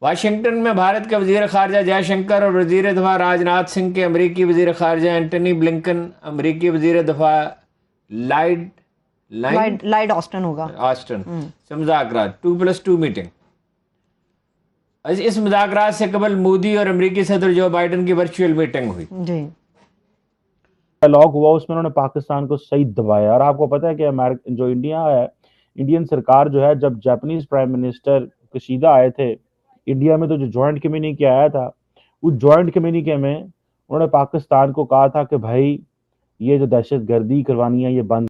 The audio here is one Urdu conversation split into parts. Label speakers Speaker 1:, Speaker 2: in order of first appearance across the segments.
Speaker 1: واشنگٹن میں بھارت کے وزیر خارجہ جے شنکر اور وزیر دفاع راجناتھ سنگھ کے امریکی وزیر خارجہ اینٹنی بلنکن، امریکی وزیر دفاع
Speaker 2: لائیڈ آسٹن
Speaker 1: آسٹن سے مذاکرات 2+2 میٹنگ۔ اس مذاکرات سے قبل مودی اور امریکی صدر جو بائیڈن کی ورچوئل میٹنگ ہوئی۔
Speaker 2: جی
Speaker 3: لاک ہوا، اس میں انہوں نے پاکستان کو صحیح دبایا۔ اور آپ کو پتہ ہے کہ جو انڈیا ہے، انڈین سرکار جو ہے، جب جاپنیز پرائم منسٹر کشیدہ آئے تھے انڈیا میں، تو جو جوائنٹ کمیونیکے آیا تھا، اس جوائنٹ کمیونیکے میں انہوں نے پاکستان کو کہا تھا کہ بھائی یہ جو دہشت گردی کروانی ہے یہ بند۔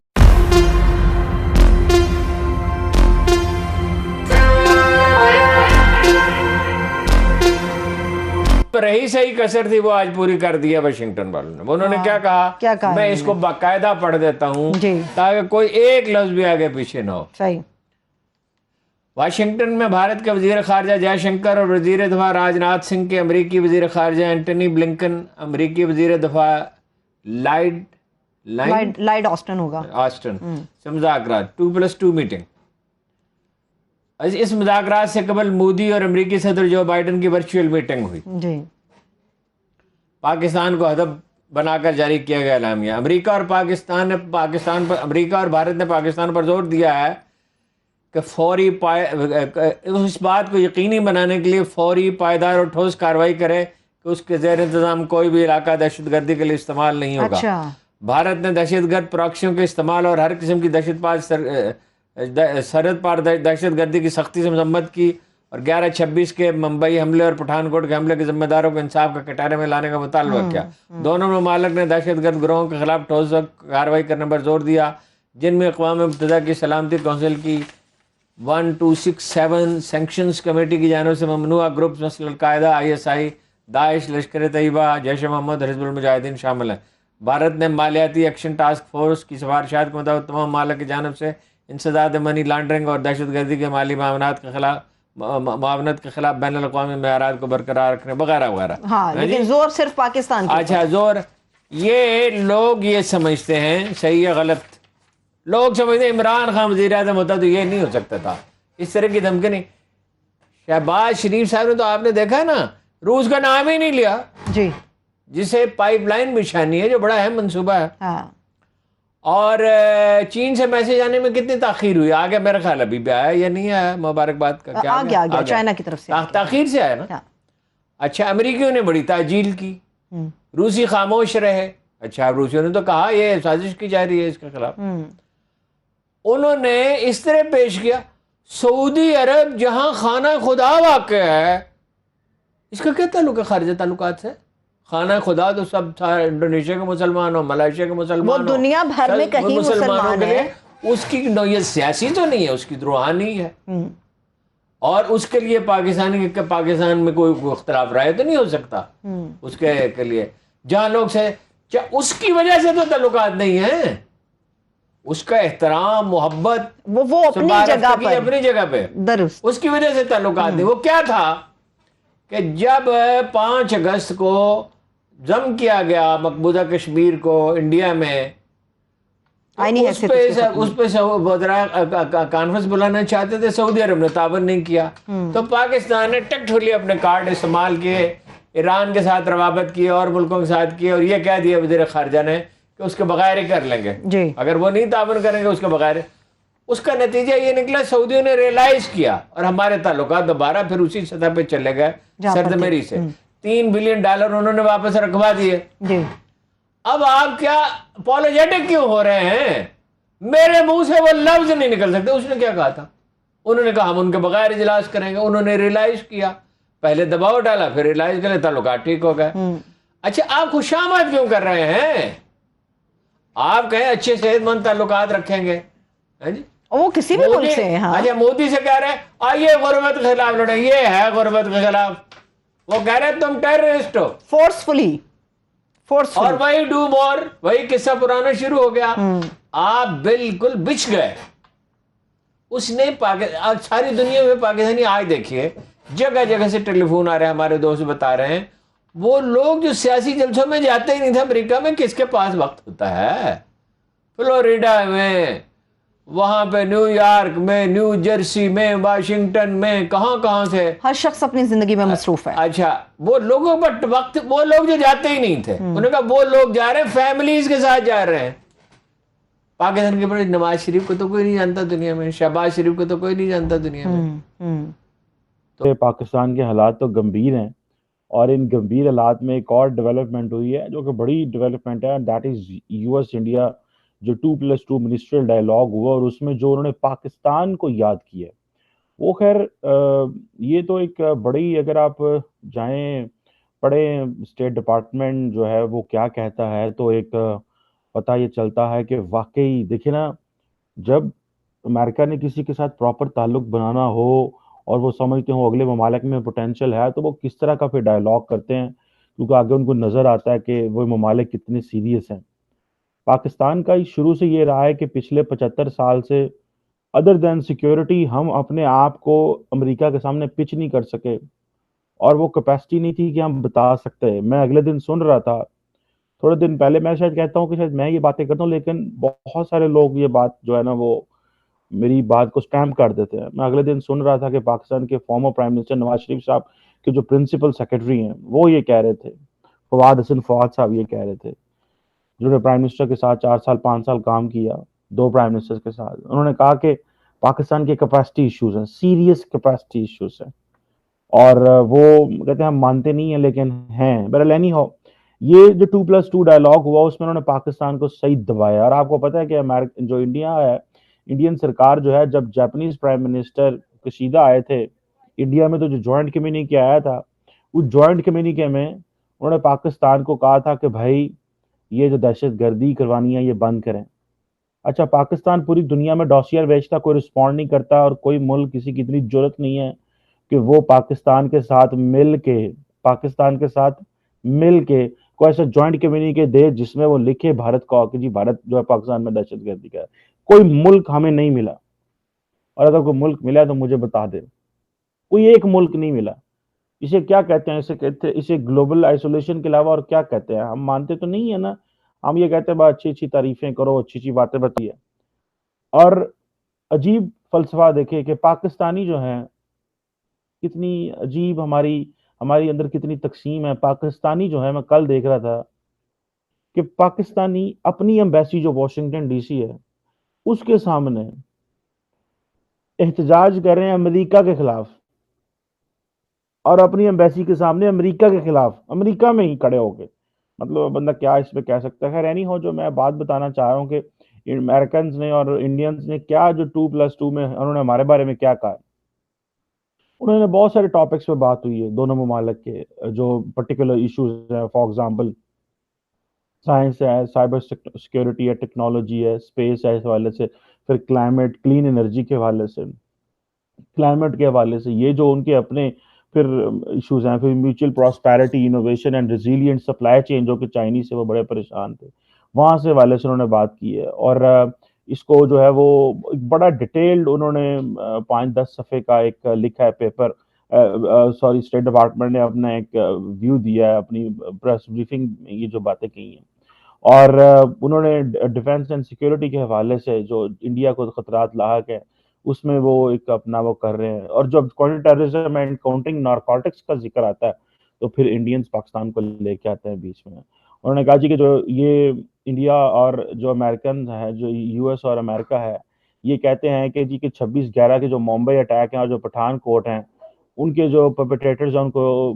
Speaker 1: رہی صحیح کسر تھی وہ آج پوری کر دیا واشنگٹن والوں نے۔ انہوں نے کیا کہا، میں اس کو باقاعدہ پڑھ دیتا ہوں تاکہ کوئی ایک لفظ بھی آگے پیچھے نہ ہو۔
Speaker 2: صحیح۔
Speaker 1: واشنگٹن میں بھارت کے وزیر خارجہ جے شنکر اور وزیر دفاع راجناتھ سنگھ کے امریکی وزیر خارجہ اینٹنی بلنکن، امریکی وزیر دفاع
Speaker 2: لائیڈ آسٹن
Speaker 1: سے مذاکرات 2+2 میٹنگ۔ اس مذاکرات سے قبل مودی اور امریکی صدر جو بائیڈن کی ورچوئل میٹنگ ہوئی۔
Speaker 2: جی
Speaker 1: پاکستان کو ہدف بنا کر جاری کیا گیا اعلامیہ۔ امریکہ اور بھارت نے پاکستان پر زور دیا ہے کہ اس بات کو یقینی بنانے کے لیے فوری، پائیدار اور ٹھوس کارروائی کرے کہ اس کے زیر انتظام کوئی بھی علاقہ دہشت گردی کے لیے استعمال نہیں ہوگا۔ بھارت نے دہشت گرد پراکسیوں کے استعمال اور ہر قسم کی سرحد پار دہشت گردی کی سختی سے مذمت کی، اور 11/26 کے ممبئی حملے اور پٹھان کوٹ کے حملے کے ذمہ داروں کو انصاف کا کٹہرے میں لانے کا مطالبہ کیا۔ دونوں ممالک نے دہشت گرد گروہوں کے خلاف ٹھوس کارروائی کرنے پر زور دیا، جن میں اقوام متحدہ کی سلامتی کونسل کی 1267 سینکشنز کمیٹی کی جانب سے ممنوعہ گروپس مثل القاعدہ، ISI، داعش، لشکر طیبہ، جیش محمد اور حزب المجاہدین شامل ہیں۔ بھارت نے مالیاتی ایکشن ٹاسک فورس کی سفارشات کے مطابق تمام ممالک کی جانب سے انسداد منی لانڈرنگ اور دہشت گردی کے مالی معاونت کے خلاف بین الاقوامی معیارات کو برقرار رکھنے وغیرہ وغیرہ۔
Speaker 2: ہاں لیکن زور صرف پاکستان کی۔
Speaker 1: اچھا، زور یہ لوگ یہ سمجھتے ہیں، صحیح یا غلط، لوگ سمجھتے ہیں عمران خان وزیر اعظم ہوتا تو یہ نہیں ہو سکتا تھا، اس طرح کی دھمکی نہیں۔ شہباز شریف صاحب نے تو آپ نے دیکھا نا، روس کا نام ہی نہیں لیا،
Speaker 2: جی
Speaker 1: جسے پائپ لائن بچھانی ہے جو بڑا اہم منصوبہ ہے، اور چین سے میسج آنے میں کتنی تاخیر ہوئی؟ آگے میرا خیال ابھی بھی آیا یا نہیں آیا؟ مبارکباد کا کیا
Speaker 2: آگیا چائنا کی طرف سے
Speaker 1: تاخیر سے آیا نا۔ اچھا، امریکیوں نے بڑی تعجیل کی، روسی خاموش رہے۔ اچھا، روسیوں نے تو کہا یہ سازش کی جا رہی ہے اس کے خلاف۔ انہوں نے اس طرح پیش کیا، سعودی عرب جہاں خانہ خدا واقع ہے، اس کا کیا تعلق ہے خارجہ تعلقات سے؟ خانہ خدا تو سب تھا، انڈونیشیا کے مسلمان ہو، ملائیشیا کے مسلمان ہو،
Speaker 2: وہ دنیا بھر میں کہیں مسلمان ہیں۔
Speaker 1: اس کی نوعیت سیاسی تو نہیں ہے، اس کی روحانی ہے، اور اس کے لیے پاکستان میں کوئی اختلاف رائے تو نہیں ہو سکتا اس کے لیے، جہاں لوگ سے اس کی وجہ سے تو تعلقات نہیں ہیں، اس کا احترام، محبت
Speaker 2: وہ اپنی جگہ
Speaker 1: پہ درست، اس کی وجہ سے تعلقات نہیں۔ وہ کیا تھا کہ جب 5 اگست کو ضم کیا گیا مقبوضہ کشمیر کو انڈیا میں، اس پہ کانفرنس بلانا چاہتے تھے، سعودی عرب نے تعاون نہیں کیا، تو پاکستان نے ٹکٹفلی اپنے کارڈ استعمال کیے، ایران کے ساتھ روابط کیے اور ملکوں کے ساتھ کیے، اور یہ کہہ دیا وزیر خارجہ نے کہ اس کے بغیر ہی کر لیں گے، اگر وہ نہیں تعاون کریں گے اس کے بغیر۔ اس کا نتیجہ یہ نکلا، سعودیوں نے ریئلائز کیا، اور ہمارے تعلقات دوبارہ پھر اسی سطح پہ چلے گئے سرزمری سے۔ $3 بلین انہوں نے واپس رکھوا دیے۔ اب آپ کیا اپولوجیٹک کیوں ہو رہے ہیں؟ میرے منہ سے وہ لفظ نہیں نکل سکتے۔ اس نے کیا کہا تھا؟ انہوں نے کہا ہم ان کے بغیر اجلاس کریں گے۔ انہوں نے ریئلائز کیا، پہلے دباؤ ڈالا، پھر ریئلائز کرے، تعلقات ٹھیک ہو گئے۔ اچھا، آپ خوشامد کیوں کر رہے ہیں؟ آپ کہیں اچھے صحت مند تعلقات رکھیں گے،
Speaker 2: وہ کسی بھی ملک سے ہیں۔
Speaker 1: اچھا، مودی سے کہہ رہے ہیں آئیے غربت کے خلاف لڑیں، یہ ہے غربت کے خلاف، وہ کہہ رہے ہیں تم ٹیررسٹ ہو،
Speaker 2: فورسفلی،
Speaker 1: اور وہی ڈو مور، وہی قصہ پرانا شروع ہو گیا۔ آپ بالکل بچ گئے۔ اس نے ساری دنیا میں پاکستانی آج دیکھیے جگہ جگہ سے ٹیلی فون آ رہے ہیں، ہمارے دوست بتا رہے ہیں، وہ لوگ جو سیاسی جلسوں میں جاتے ہی نہیں تھے امریکہ میں، کس کے پاس وقت ہوتا ہے؟ فلوریڈا میں وہاں پہ نیو یارک میں، نیو جرسی میں، واشنگٹن میں، کہاں تھے.
Speaker 2: ہر شخص اپنی زندگی میں مصروف ہے.
Speaker 1: اچھا وہ لوگوں پر وقت، وہ لوگ جو جاتے ہی نہیں تھے، انہوں نے کہا وہ لوگ جا رہے ہیں، فیملیز کے ساتھ جا رہے ہیں. پاکستان کے بڑے نواز شریف کو تو کوئی نہیں جانتا دنیا میں، شہباز شریف کو تو کوئی نہیں جانتا دنیا میں.
Speaker 3: تو پاکستان کے حالات تو گمبھیر ہیں، اور ان گمبھیر حالات میں ایک اور ڈیولپمنٹ ہوئی ہے جو کہ بڑی ڈیولپمنٹ ہے، that is U S India جو 2+2 منسٹریل ڈائلاگ ہوا، اور اس میں جو انہوں نے پاکستان کو یاد کیا وہ خیر یہ تو ایک بڑی، اگر آپ جائیں پڑھیں اسٹیٹ ڈپارٹمنٹ جو ہے وہ کیا کہتا ہے، تو ایک پتہ یہ چلتا ہے کہ واقعی دیکھیں نا، جب امریکہ نے کسی کے ساتھ پراپر تعلق بنانا ہو اور وہ سمجھتے ہوں اگلے ممالک میں پوٹینشیل ہے، تو وہ کس طرح کا پھر ڈائلاگ کرتے ہیں، کیونکہ آگے ان کو نظر آتا ہے کہ وہ ممالک کتنے سیریس ہیں. پاکستان کا شروع سے یہ رہا ہے کہ پچھلے 75 سال سے ادر دین سیکیورٹی ہم اپنے آپ کو امریکہ کے سامنے پچ نہیں کر سکے، اور وہ کیپیسٹی نہیں تھی کہ ہم بتا سکتے. میں اگلے دن سن رہا تھا، تھوڑے دن پہلے، میں شاید کہتا ہوں کہ شاید میں یہ باتیں کرتا ہوں لیکن بہت سارے لوگ یہ بات جو ہے نا وہ میری بات کو سٹیمپ کر دیتے ہیں. میں اگلے دن سن رہا تھا کہ پاکستان کے former prime minister Nawaz Sharif صاحب کے جو پرنسپل سیکرٹری ہیں وہ یہ کہہ رہے تھے، فواد حسن فواد صاحب یہ کہہ رہے تھے، جنہوں نے پرائم منسٹر کے ساتھ 4 سال 5 سال کام کیا، 2 پرائم منسٹر کے ساتھ. انہوں نے کہا کہ پاکستان کے کیپیسٹی ایشوز ہیں، سیریس کیپیسٹی ایشوز ہیں، اور وہ کہتے ہیں ہم مانتے نہیں ہیں لیکن ہیں. بہرحال اینی ہو، یہ جو 2+2 ڈائلاگ ہوا اس میں انہوں نے پاکستان کو صحیح دبایا. اور آپ کو پتہ ہے کہ جو انڈیا ہے، انڈین سرکار جو ہے، جب جاپنیز پرائم منسٹر کشیدہ آئے تھے انڈیا میں، تو جو جوائنٹ کمیونیکے آیا تھا، اس جوائنٹ کمیونیکے میں انہوں نے پاکستان کو کہا تھا کہ بھائی یہ جو دہشت گردی کروانی ہے یہ بند کریں. اچھا پاکستان پوری دنیا میں ڈاسیئر بیچتا، کوئی رسپونڈ نہیں کرتا، اور کوئی ملک کسی کی اتنی جرت نہیں ہے کہ وہ پاکستان کے ساتھ مل کے کوئی ایسا جوائنٹ کمیونیکے دے جس میں وہ لکھے بھارت کو کہ جی بھارت جو ہے پاکستان میں دہشت گردی کا ہے. کوئی ملک ہمیں نہیں ملا، اور اگر کوئی ملک ملا تو مجھے بتا دے. کوئی ایک ملک نہیں ملا. اسے کیا کہتے ہیں؟ اسے گلوبل آئسولیشن کے علاوہ اور کیا کہتے ہیں؟ ہم مانتے تو نہیں ہے نا. ہم یہ کہتے ہیں بس اچھی تعریفیں کرو، اچھی باتیں بتائیے. اور عجیب فلسفہ دیکھیں کہ پاکستانی جو ہیں، کتنی عجیب ہماری اندر کتنی تقسیم ہے. پاکستانی جو ہے، میں کل دیکھ رہا تھا کہ پاکستانی اپنی ایمبیسی جو واشنگٹن ڈی سی ہے اس کے سامنے احتجاج کر رہے ہیں امریکہ کے خلاف، اور اپنی ایمبیسی کے سامنے امریکہ کے خلاف، امریکہ میں ہی کھڑے ہو کے. مطلب بندہ کیا اس پہ کہہ سکتا ہے. خیر نہیں ہو، جو میں بات بتانا چاہ رہا ہوں کہ امریکنز نے اور انڈینز نے کیا جو 2+2 میں انہوں نے ہمارے بارے میں کیا کہا. انہوں نے بہت سارے ٹاپکس پہ بات ہوئی ہے دونوں ممالک کے، جو پرٹیکولر ایشوز ہیں. فار ایگزامپل سائنس ہے، سائبر سیکیورٹی ہے، ٹیکنالوجی ہے، اسپیس ہے اس حوالے سے، پھر کلائمیٹ، کلین انرجی کے حوالے سے، کلائمیٹ کے حوالے سے یہ جو ان کے اپنے پھر ایشوز ہیں، پھر mutual prosperity, innovation and resilient supply chain, جو کہ چائنیز سے وہ بڑے پریشان تھے، وہاں سے حوالے سے انہوں نے بات کی ہے. اور اس کو جو ہے وہ ایک بڑا ڈیٹیلڈ انہوں نے 5-10 صفحے کا ایک لکھا ہے پیپر. اسٹیٹ ڈپارٹمنٹ نے اپنا ایک ویو دیا ہے اپنی پریس بریفنگ میں، یہ جو باتیں کہی ہیں. اور انہوں نے ڈیفنس اینڈ سیکیورٹی کے حوالے سے جو انڈیا کو خطرات لاحق ہیں اس میں وہ ایک اپنا وہ کر رہے ہیں. اور جب counter terrorism and counting narcotics کا ذکر آتا ہے تو پھر انڈینز پاکستان کو لے کے آتے ہیں بیچ میں. انہوں نے کہا جی کہ جو یہ انڈیا اور جو امریکن ہے، جو یو ایس اور امریکہ ہے، یہ کہتے ہیں کہ جی کہ 26/11 کے جو ممبئی اٹیک ہیں اور جو پٹھان کوٹ ہیں، ان کے جو پرپیٹریٹرز ہیں ان کو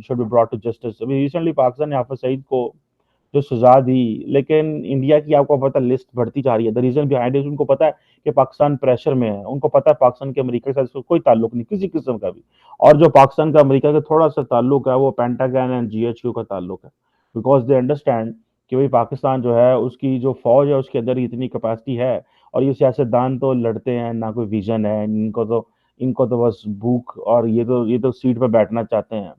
Speaker 3: should be brought to justice. ابھی ریسنٹلی پاکستان نے حافظ سعید کو جو سزا دی، لیکن انڈیا کی آپ کو پتہ لسٹ بڑھتی جا رہی ہے. دا ریزن بیہائنڈ ان کو پتہ ہے کہ پاکستان پریشر میں ہے، ان کو پتہ ہے پاکستان کے امریکہ کے ساتھ کوئی تعلق نہیں کسی قسم کا بھی. اور جو پاکستان کا امریکہ کا تھوڑا سا تعلق ہے وہ پینٹاگن اینڈ GHQ کا تعلق ہے، بیکاز دے انڈرسٹینڈ کہ بھائی پاکستان جو ہے اس کی جو فوج ہے اس کے اندر اتنی کیپیسٹی ہے، اور یہ سیاستدان تو لڑتے ہیں، نہ کوئی ویژن ہے ان کو تو بس بھوک، اور یہ تو سیٹ پہ بیٹھنا چاہتے ہیں.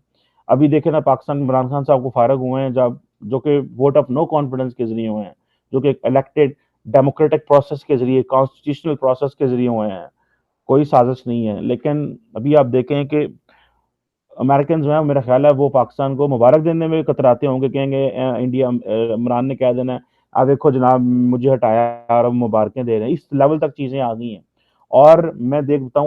Speaker 3: ابھی دیکھیں نا پاکستان عمران خان صاحب کو فارغ ہوئے ہیں جو کہ ووٹ آف نو کانفیڈنس کے ذریعے ہوئے ہیں، جو کہ الیکٹڈ ڈیموکریٹک پروسیس کے ذریعے، کانسٹیٹیوشنل پروسیس کے ذریعے ہوئے ہیں. کوئی سازش نہیں ہے. لیکن ابھی آپ دیکھیں کہ امریکنز جو ہیں، میرا خیال ہے وہ پاکستان کو مبارک دینے میں کتراتے ہوں گے، کہیں گے انڈیا، عمران نے کہہ دینا ہے آپ دیکھو جناب مجھے ہٹایا اور اب مبارکیں دے رہے ہیں، اس لیول تک چیزیں آ گئی ہیں. اور میں دیکھتا ہوں